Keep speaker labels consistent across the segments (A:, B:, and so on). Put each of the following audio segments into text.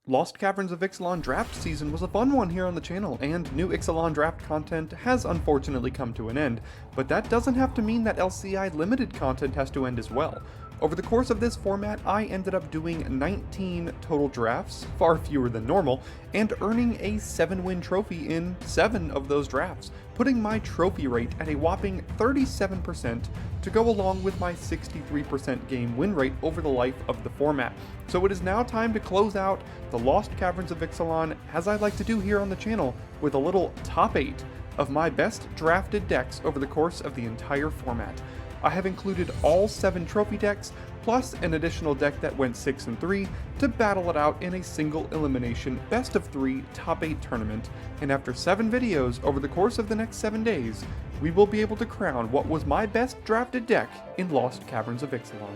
A: Lost Caverns of Ixalan draft season was a fun one here on the channel, and new Ixalan draft content has unfortunately come to an end, but that doesn't have to mean that LCI limited content has to end as well. Over the course of this format, I ended up doing 19 total drafts, far fewer than normal, and earning a 7-win trophy in 7 of those drafts, putting my trophy rate at a whopping 37% to go along with my 63% game win rate over the life of the format. So it is now time to close out the Lost Caverns of Ixalan, as I like to do here on the channel, with a little top 8 of my best drafted decks over the course of the entire format. I have included all 7 trophy decks, plus an additional deck that went 6 and 3 to battle it out in a single elimination best of 3 top 8 tournament, and after 7 videos over the course of the next 7 days, we will be able to crown what was my best drafted deck in Lost Caverns of Ixalan.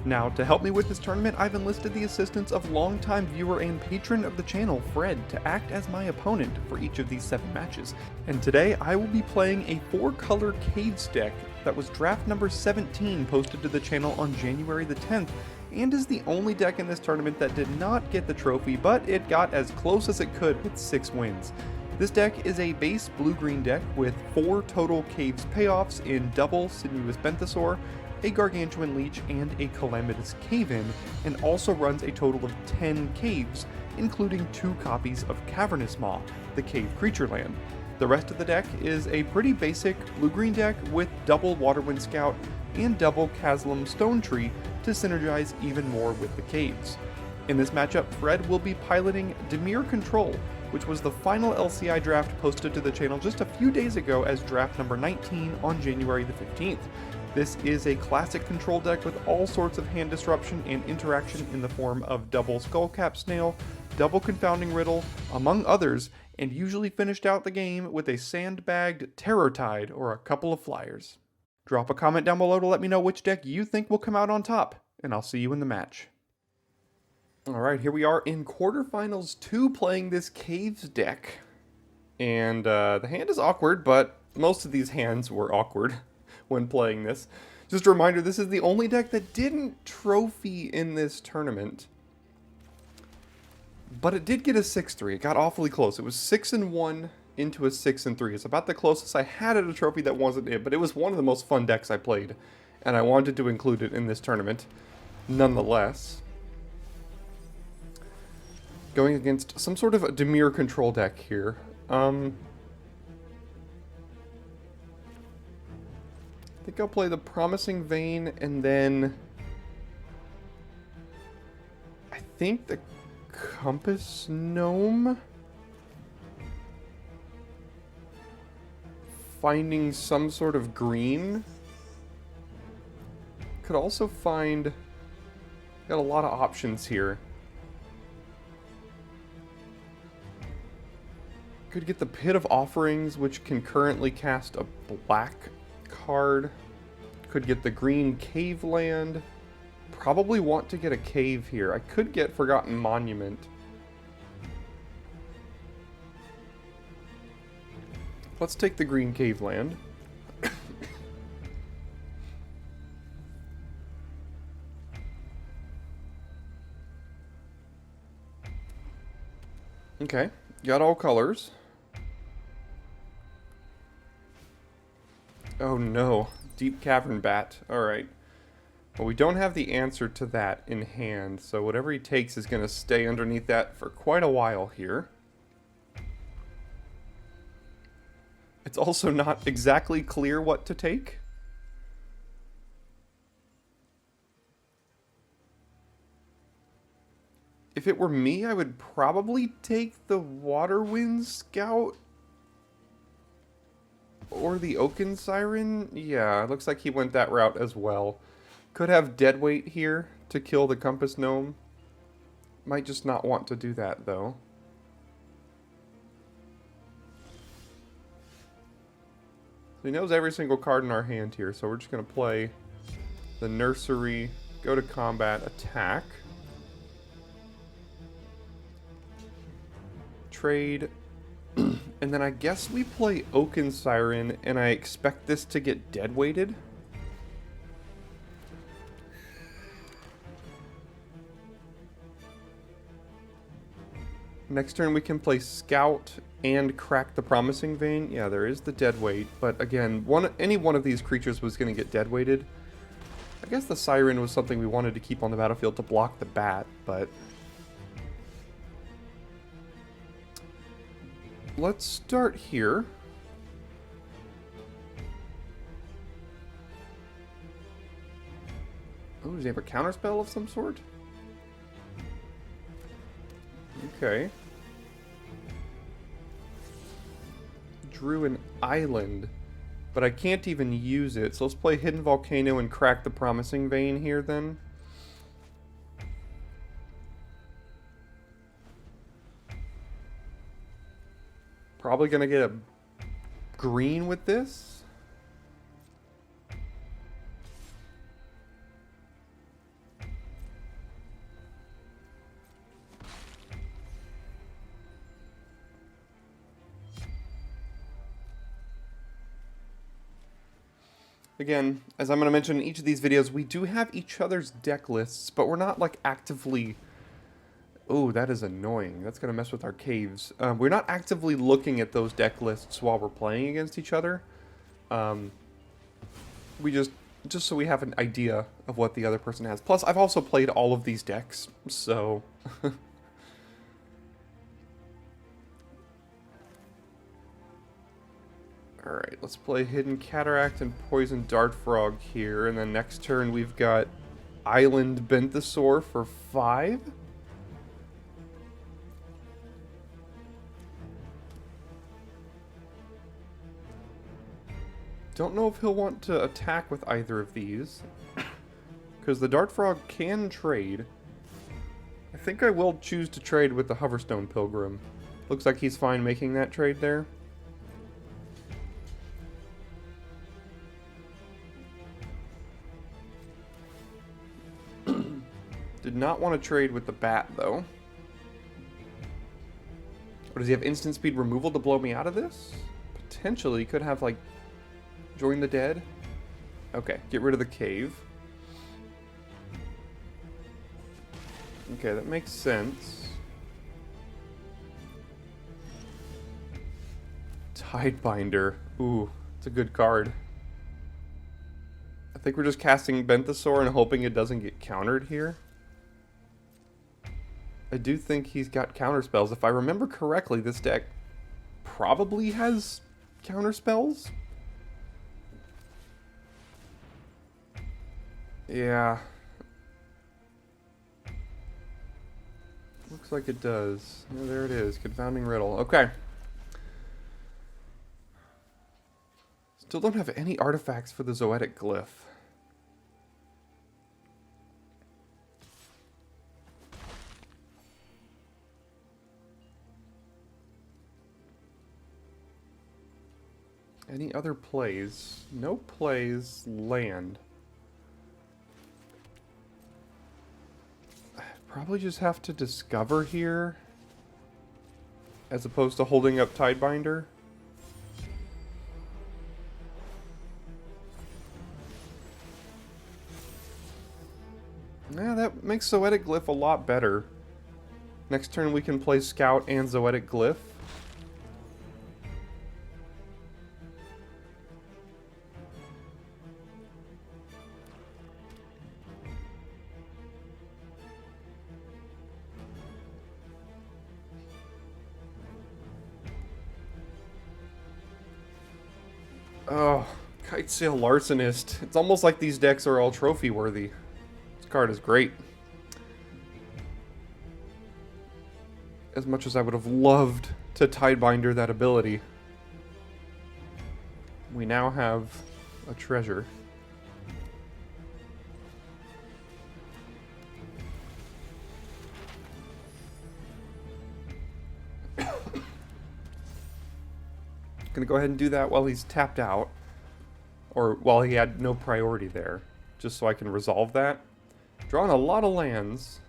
A: Now, to help me with this tournament, I've enlisted the assistance of longtime viewer and patron of the channel, Fred, to act as my opponent for each of these 7 matches. And today, I will be playing a 4-color Caves deck that was draft number 17 posted to the channel on January the 10th, and is the only deck in this tournament that did not get the trophy, but it got as close as it could with 6 wins. This deck is a base blue-green deck with 4 total Caves payoffs in double Sinuous Benthesaur, a Gargantuan Leech, and a Calamitous Cave-In, and also runs a total of 10 caves, including 2 copies of Cavernous Maw, the cave creature land. The rest of the deck is a pretty basic blue-green deck with double Waterwind Scout and double Caslam Stone Tree to synergize even more with the caves. In this matchup, Fred will be piloting Dimir Control, which was the final LCI draft posted to the channel just a few days ago as draft number 19 on January the 15th. This is a classic control deck with all sorts of hand disruption and interaction in the form of double Skullcap Snail, double Confounding Riddle, among others, and usually finished out the game with a sandbagged Terror Tide or a couple of flyers. Drop a comment down below to let me know which deck you think will come out on top, and I'll see you in the match. Alright, here we are in Quarterfinals 2 playing this Caves deck. And the hand is awkward, but most of these hands were awkward when playing this. Just a reminder, this is the only deck that didn't trophy in this tournament. But it did get a 6-3. It got awfully close. It was 6 and 1 into a 6 and 3. It's about the closest I had at a trophy that wasn't it, but it was one of the most fun decks I played, and I wanted to include it in this tournament nonetheless. Going against some sort of a Dimir Control deck here. I think I'll play the Promising Vein, and then I think the Compass Gnome. Finding some sort of green. Could also find, got a lot of options here. Could get the Pit of Offerings, which can currently cast a black card. Could get the green Cave Land. Probably want to get a cave here. I could get Forgotten Monument. Let's take the green Cave Land. Okay, got all colors. Oh no, Deep Cavern Bat. Alright. Well, we don't have the answer to that in hand, so whatever he takes is going to stay underneath that for quite a while here. It's also not exactly clear what to take. If it were me, I would probably take the Waterwind Scout. Or the Oaken Siren? Yeah, it looks like he went that route as well. Could have Deadweight here to kill the Compass Gnome. Might just not want to do that, though. So he knows every single card in our hand here, so we're just going to play the Nursery, go to combat, attack. trade. And then I guess we play Oaken Siren, and I expect this to get dead-weighted. Next turn we can play Scout and Crack the Promising Vein. Yeah, there is the dead weight, but again, any one of these creatures was going to get dead weighted. I guess the Siren was something we wanted to keep on the battlefield to block the bat, but... let's start here. Oh, does he have a counterspell of some sort? Okay. Drew an island, but I can't even use it. So let's play Hidden Volcano and Crack the Promising Vein here then. Probably gonna get a green with this. Again, as I'm going to mention in each of these videos, we do have each other's deck lists, but we're not, like, actively... oh, that is annoying. That's going to mess with our caves. We're not actively looking at those deck lists while we're playing against each other. We just so we have an idea of what the other person has. Plus, I've also played all of these decks, so... Alright, let's play Hidden Cataract and Poison Dart Frog here, and then next turn we've got Island Benthosaur for 5. Don't know if he'll want to attack with either of these, because the Dart Frog can trade. I think I will choose to trade with the Hoverstone Pilgrim. Looks like he's fine making that trade there. Did not want to trade with the bat, though. Or does he have instant speed removal to blow me out of this? Potentially. He could have, like, Join the Dead. Okay, get rid of the cave. Okay, that makes sense. Tidebinder. Ooh, it's a good card. I think we're just casting Benthosaur and hoping it doesn't get countered here. I do think he's got counterspells. If I remember correctly, this deck probably has counterspells. Yeah. Looks like it does. Yeah, there it is. Confounding Riddle. Okay. Still don't have any artifacts for the Zoetic Glyph. Any other plays? No plays. Land. Probably just have to discover here, as opposed to holding up Tidebinder. Yeah, that makes Zoetic Glyph a lot better. Next turn we can play Scout and Zoetic Glyph. Oh, Kitesail Larcenist. It's almost like these decks are all trophy worthy. This card is great. As much as I would have loved to Tidebinder that ability, we now have a treasure. Gonna go ahead and do that while he's tapped out, or while he had no priority there, just so I can resolve that. Drawing a lot of lands.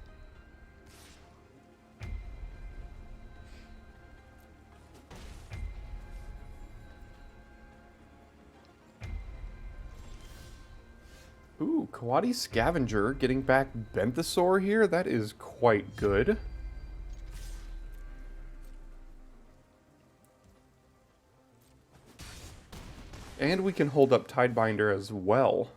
A: Ooh, Kawadi Scavenger getting back Benthesaur here. That is quite good. And we can hold up Tidebinder as well.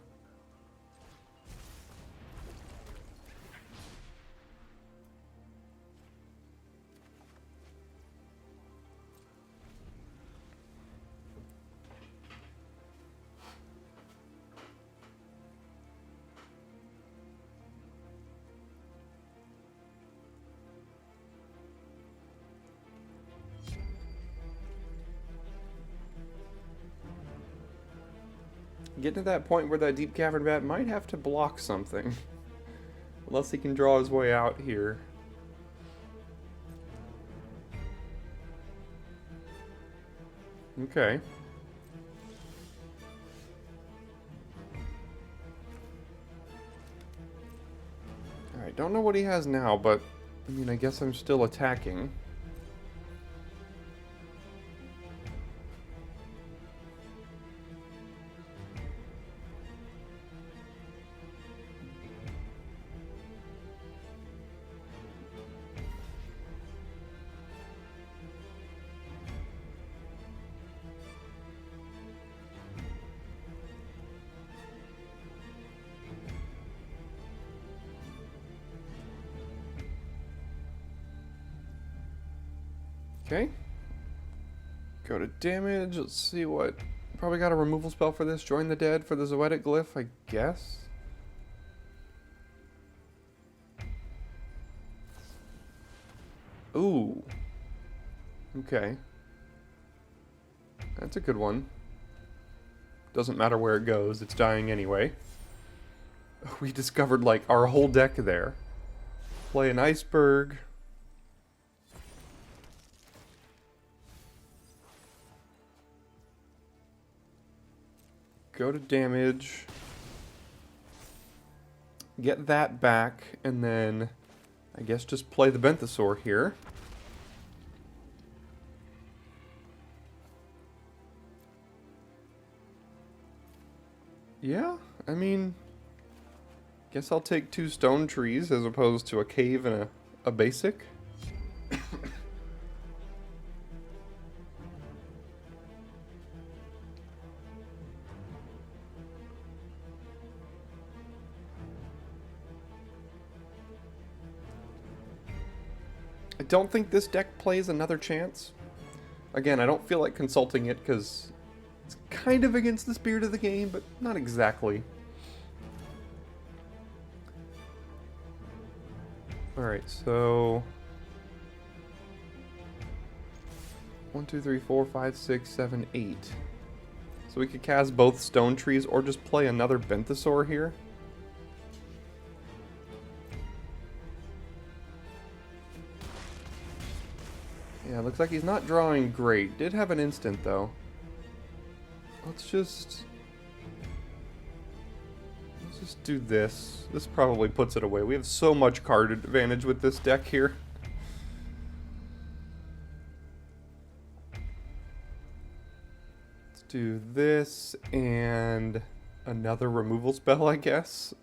A: Getting to that point where that Deep Cavern Bat might have to block something. Unless he can draw his way out here. Okay. Alright, don't know what he has now, but I mean, I guess I'm still attacking. Okay. Go to damage. Let's see what... Probably got a removal spell for this. Join the Dead for the Zoetic Glyph, I guess. Ooh. Okay. That's a good one. Doesn't matter where it goes. It's dying anyway. We discovered, like, our whole deck there. Play an Iceberg. Go to damage, get that back, and then I guess just play the Benthesaur here. Yeah, I mean, guess I'll take 2 stone trees as opposed to a cave and a basic. I don't think this deck plays another chance. Again, I don't feel like consulting it because it's kind of against the spirit of the game, but not exactly. Alright, so... 1, 2, 3, 4, 5, 6, 7, 8. So we could cast both stone trees or just play another Benthesaur here. Yeah, looks like he's not drawing great. Did have an instant, though. Let's just do this. This probably puts it away. We have so much card advantage with this deck here. Let's do this and another removal spell, I guess.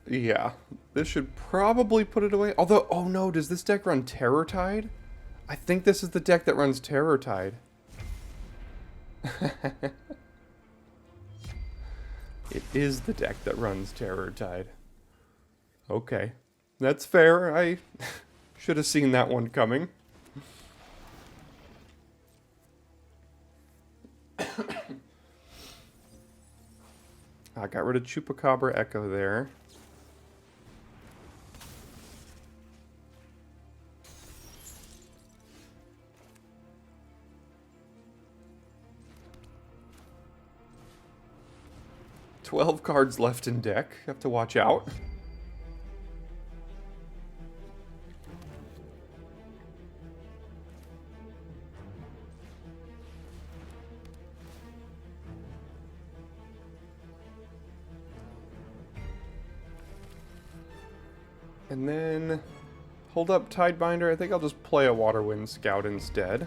A: Yeah, this should probably put it away. Although, oh no, does this deck run Terror Tide? I think this is the deck that runs Terror Tide. It is the deck that runs Terror Tide. Okay, that's fair. I should have seen that one coming. I got rid of Chupacabra Echo there. $12 cards left in deck. Have to watch out. And then hold up Tidebinder. I think I'll just play a Waterwind Scout instead.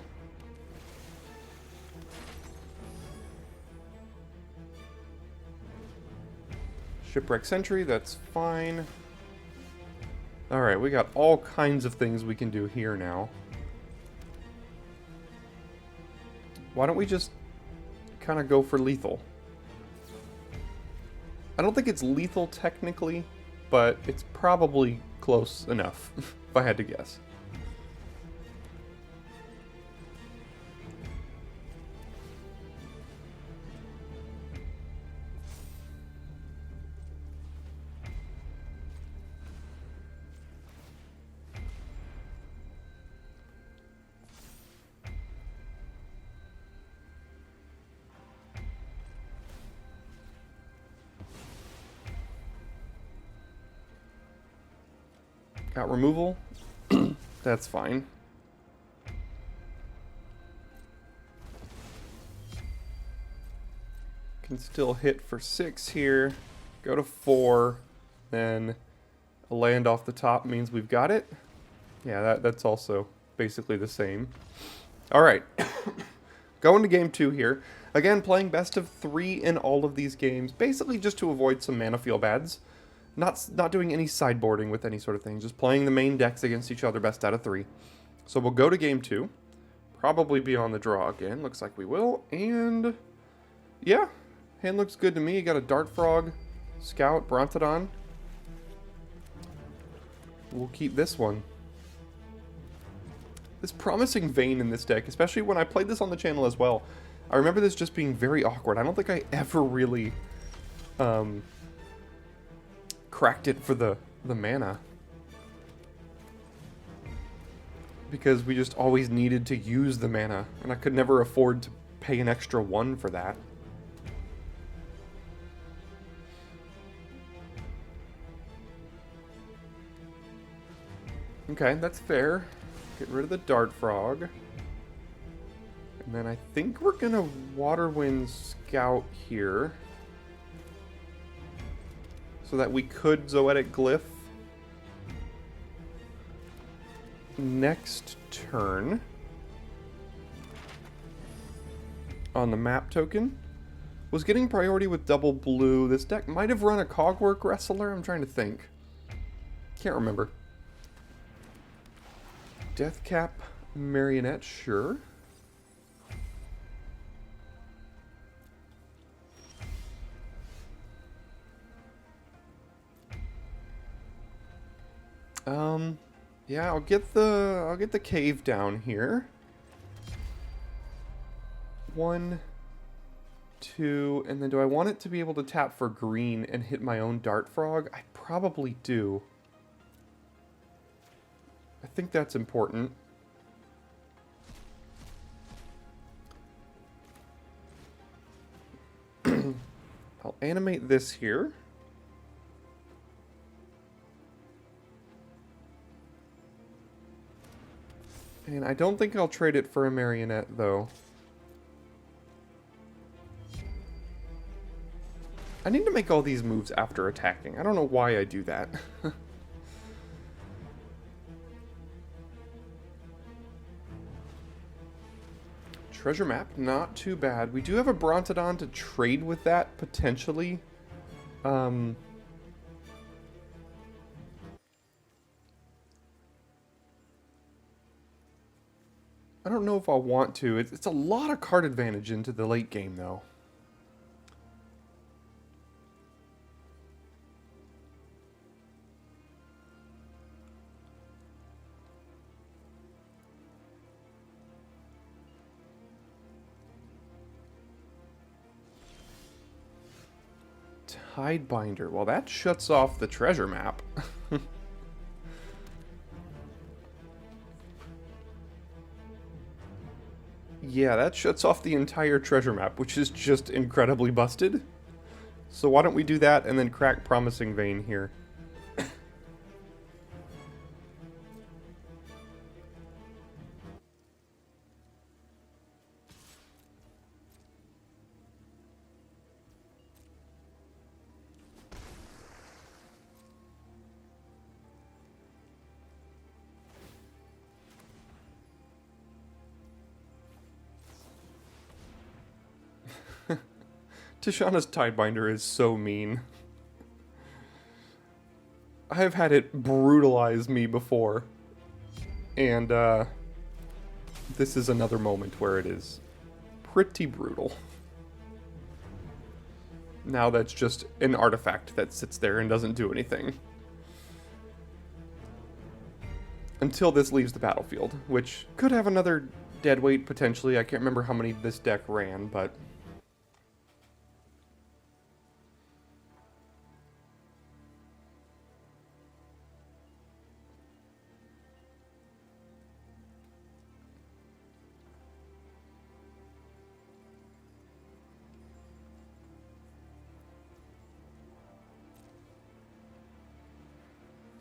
A: Shipwreck Sentry, that's fine. Alright, we got all kinds of things we can do here now. Why don't we just kind of go for lethal? I don't think it's lethal technically, but it's probably close enough, if I had to guess. Got removal. That's fine. Can still hit for 6 here. Go to 4. Then a land off the top means we've got it. Yeah, that's also basically the same. Alright. Going to game 2 here. Again, playing best of 3 in all of these games. Basically just to avoid some mana feel bads. Not doing any sideboarding with any sort of thing. Just playing the main decks against each other best out of 3. So we'll go to game 2. Probably be on the draw again. Looks like we will. And yeah, hand looks good to me. You got a Dart Frog, Scout, Brontodon. We'll keep this one. This Promising Vein in this deck, especially when I played this on the channel as well. I remember this just being very awkward. I don't think I ever really cracked it for the mana. Because we just always needed to use the mana, and I could never afford to pay an extra 1 for that. Okay, that's fair. Get rid of the Dart Frog. And then I think we're gonna Waterwind Scout here. So that we could Zoetic Glyph next turn on the map token. Was getting priority with double blue. This deck might have run a Cogwork Wrestler. I'm trying to think. Can't remember. Deathcap Marionette, sure. Yeah, I'll get the cave down here. 1, 2, and then do I want it to be able to tap for green and hit my own Dart Frog? I probably do. I think that's important. I'll animate this here. And I don't think I'll trade it for a Marionette, though. I need to make all these moves after attacking. I don't know why I do that. Treasure map, not too bad. We do have a Brontodon to trade with that, potentially. I don't know if I'll want to. It's a lot of card advantage into the late game, though. Tidebinder. Well, that shuts off the treasure map. Yeah, that shuts off the entire treasure map, which is just incredibly busted. So why don't we do that and then crack Promising Vein here. Tishana's Tidebinder is so mean. I've had it brutalize me before. And this is another moment where it is pretty brutal. Now that's just an artifact that sits there and doesn't do anything. Until this leaves the battlefield, which could have another deadweight potentially. I can't remember how many this deck ran, but...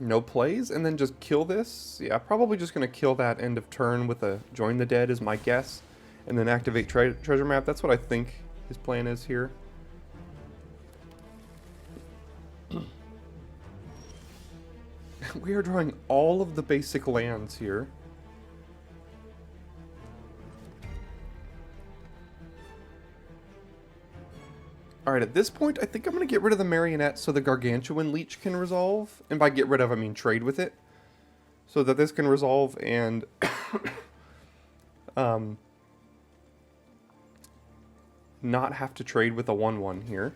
A: no plays, and then just kill this? Yeah, probably just going to kill that end of turn with a Join the Dead is my guess. And then activate treasure map. That's what I think his plan is here. We are drawing all of the basic lands here. Alright, at this point, I think I'm going to get rid of the Marionette so the Gargantuan Leech can resolve. And by get rid of, I mean trade with it. So that this can resolve and... not have to trade with a 1/1 here.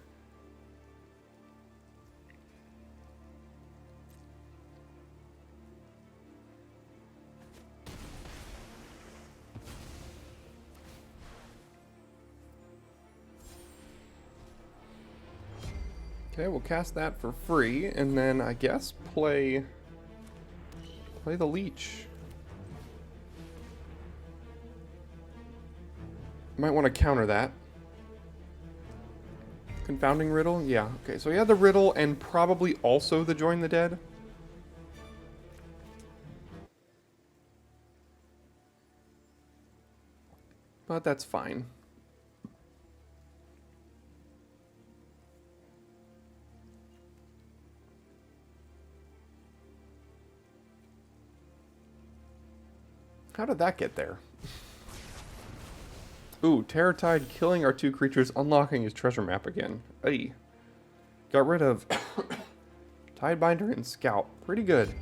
A: Okay, we'll cast that for free, and then I guess play the Leech. Might want to counter that. Confounding Riddle? Yeah, okay, so he had the Riddle and probably also the Join the Dead. But that's fine. How did that get there? Ooh, Terror Tide killing our 2 creatures, unlocking his treasure map again. Hey. Got rid of Tidebinder and Scout. Pretty good.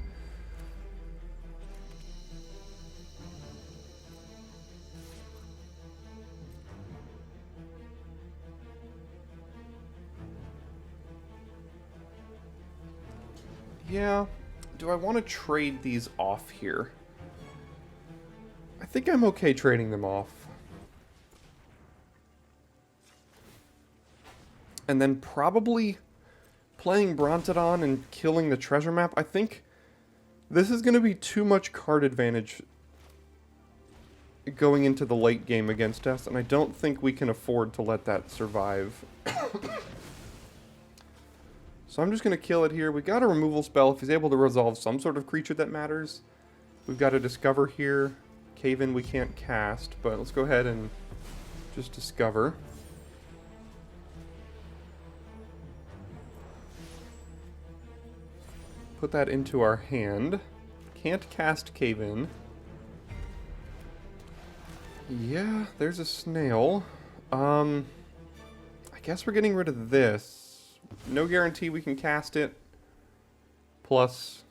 A: Yeah. Do I want to trade these off here? I think I'm okay trading them off. And then probably playing Brontodon and killing the treasure map. I think this is going to be too much card advantage going into the late game against us, and I don't think we can afford to let that survive. So I'm just going to kill it here. We got a removal spell if he's able to resolve some sort of creature that matters. We've got a Discover here. Cave-in we can't cast, but let's go ahead and just Discover. Put that into our hand. Can't cast Cave-in. Yeah, there's a snail. I guess we're getting rid of this. No guarantee we can cast it. Plus,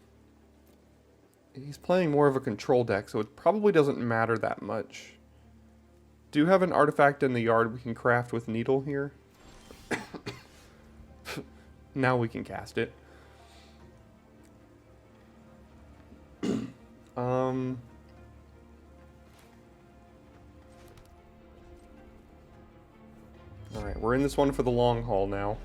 A: he's playing more of a control deck, so it probably doesn't matter that much. Do have an artifact in the yard we can craft with Needle here. Now we can cast it. Alright, we're in this one for the long haul now.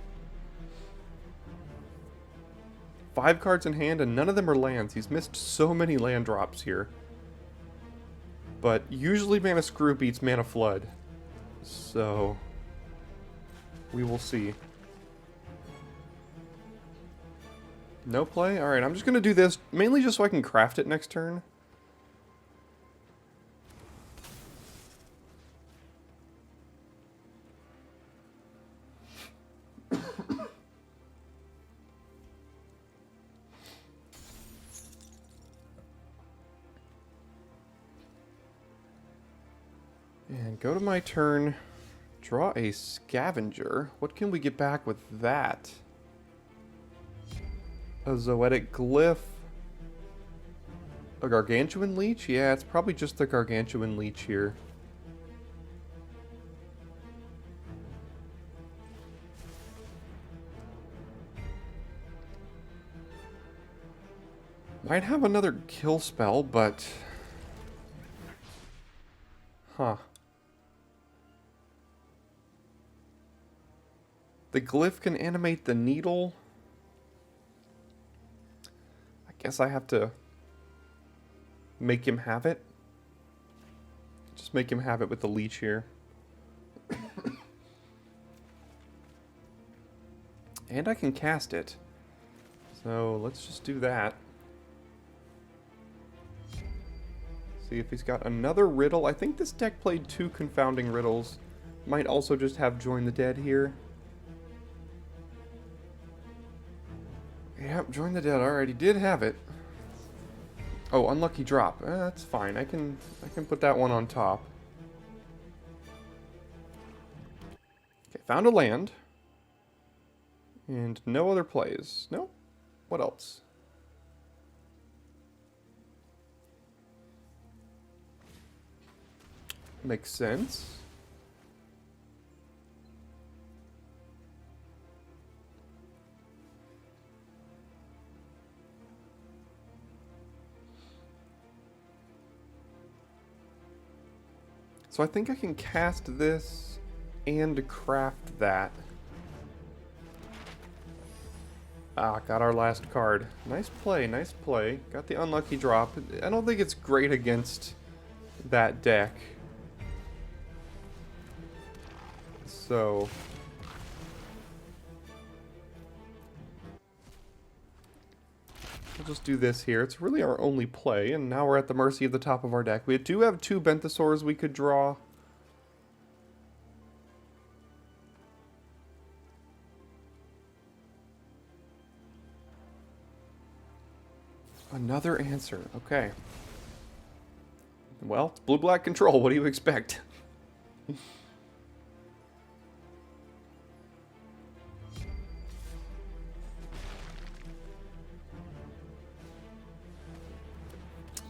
A: 5 cards in hand, and none of them are lands. He's missed so many land drops here. But usually Mana Screw beats Mana Flood. So, we will see. No play? Alright, I'm just going to do this, mainly just so I can craft it next turn. And go to my turn, draw a Scavenger. What can we get back with that? A Zoetic Glyph. A Gargantuan Leech? Yeah, it's probably just the Gargantuan Leech here. Might have another kill spell, but... Huh. The Glyph can animate the needle. I guess I have to make him have it. Just make him have it with the leech here. And I can cast it. So let's just do that. See if he's got another riddle. I think this deck played 2 confounding riddles. Might also just have Join the Dead here. Yep, Join the Dead already did have it. Oh, unlucky drop. That's fine. I can put that one on top. Okay, found a land. And no other plays. No? What else? Makes sense. So I think I can cast this and craft that. Ah, got our last card. Nice play, nice play. Got the unlucky drop. I don't think it's great against that deck. So... we'll just do this here. It's really our only play, and now we're at the mercy of the top of our deck. We do have 2 Benthsaurs we could draw. Another answer. Okay. Well, it's blue-black control. What do you expect?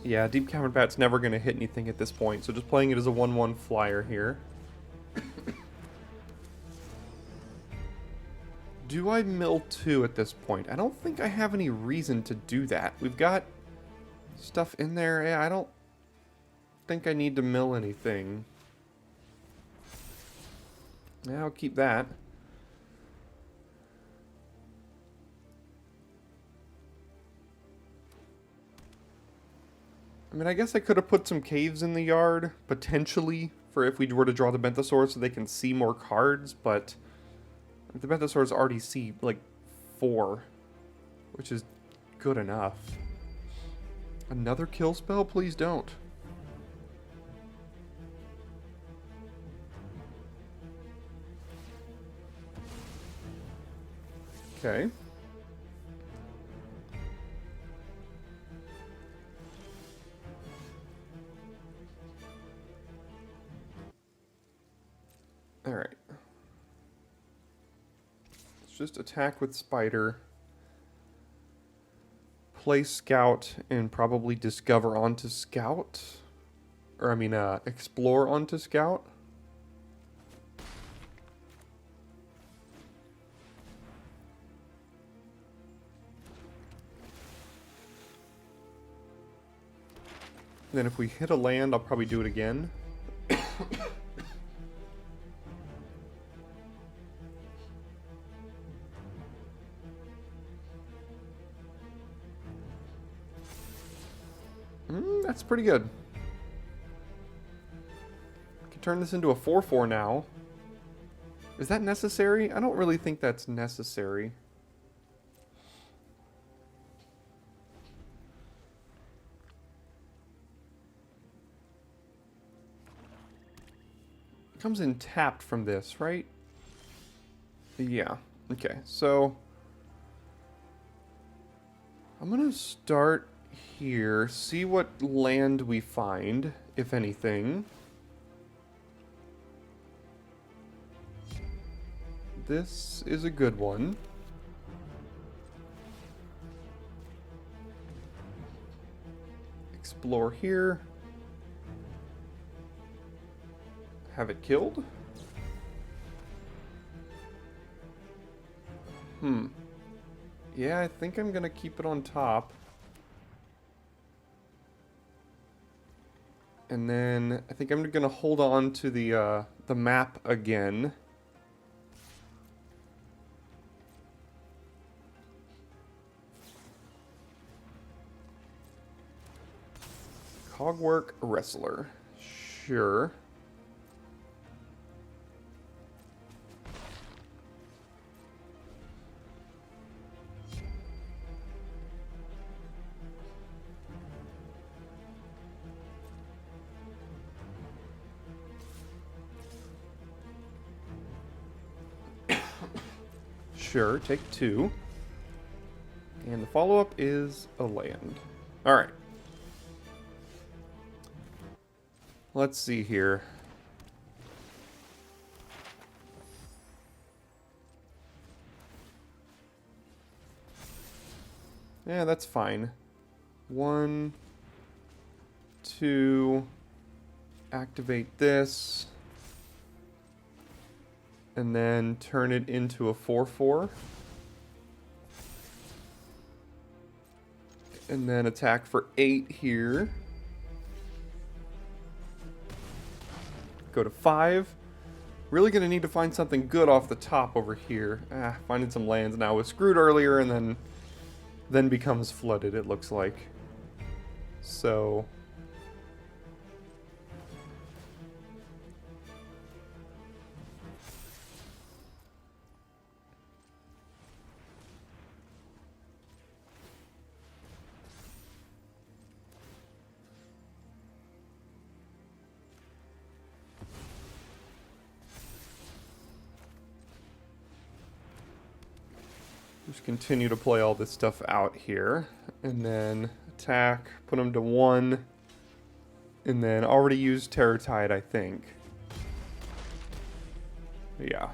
A: Yeah, Deep Cavern Bat's never going to hit anything at this point, so just playing it as a 1/1 flyer here. Do I mill 2 at this point? I don't think I have any reason to do that. We've got stuff in there. Yeah, I don't think I need to mill anything. Yeah, I'll keep that. I mean, I guess I could have put some caves in the yard, potentially, for if we were to draw the Benthsaur so they can see more cards, but the Benthsaurs already see, like, 4, which is good enough. Another kill spell? Please don't. Okay. Alright. Let's just attack with Spider. Play Scout and probably Discover onto Scout. Or, I mean, Explore onto Scout. Then if we hit a land, I'll probably do it again. That's pretty good. Can turn this into a 4/4 now. Is that necessary? I don't really think that's necessary. It comes in tapped from this, right? Yeah. Okay, so I'm gonna start here, see what land we find, if anything. This is a good one. explore here. Have it killed? Yeah, I think I'm gonna keep it on top. And then I think I'm gonna hold on to the map again. Cogwork Wrestler. Sure. Sure, take 2. And the follow-up is a land. Alright. Let's see here. Yeah, that's fine. 1, 2, activate this, and then turn it into a 4/4. And then attack for 8 here. Go to 5. Really gonna need to find something good off the top over here. Finding some lands now was screwed earlier and then becomes flooded, it looks like. So just continue to play all this stuff out here. And then attack, put them to 1. And then already used Terror Tide, I think. Yeah.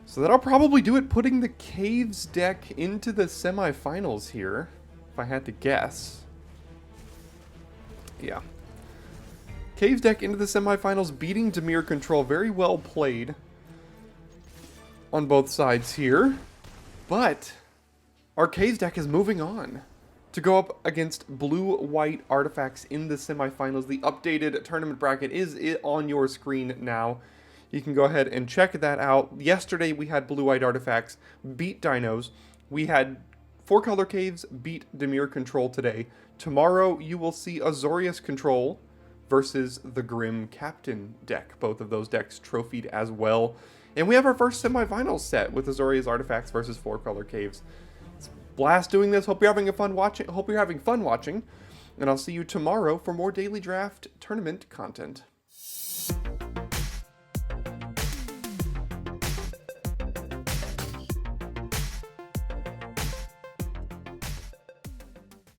A: So that'll probably do it, putting the Caves deck into the semifinals here, if I had to guess. Yeah. Caves deck into the semifinals, beating Dimir Control. Very well played on both sides here. But our Caves deck is moving on to go up against blue-white artifacts in the semifinals. The updated tournament bracket is on your screen now. You can go ahead and check that out. Yesterday we had blue-white artifacts beat Dinos. We had 4-color Caves beat Dimir Control today. Tomorrow you will see Azorius Control versus the Grim Captain deck. Both of those decks trophied as well. And we have our first semifinals set with Azorius Artifacts versus 4-color Caves. It's a blast doing this. Hope you're having fun watching. And I'll see you tomorrow for more Daily Draft tournament content.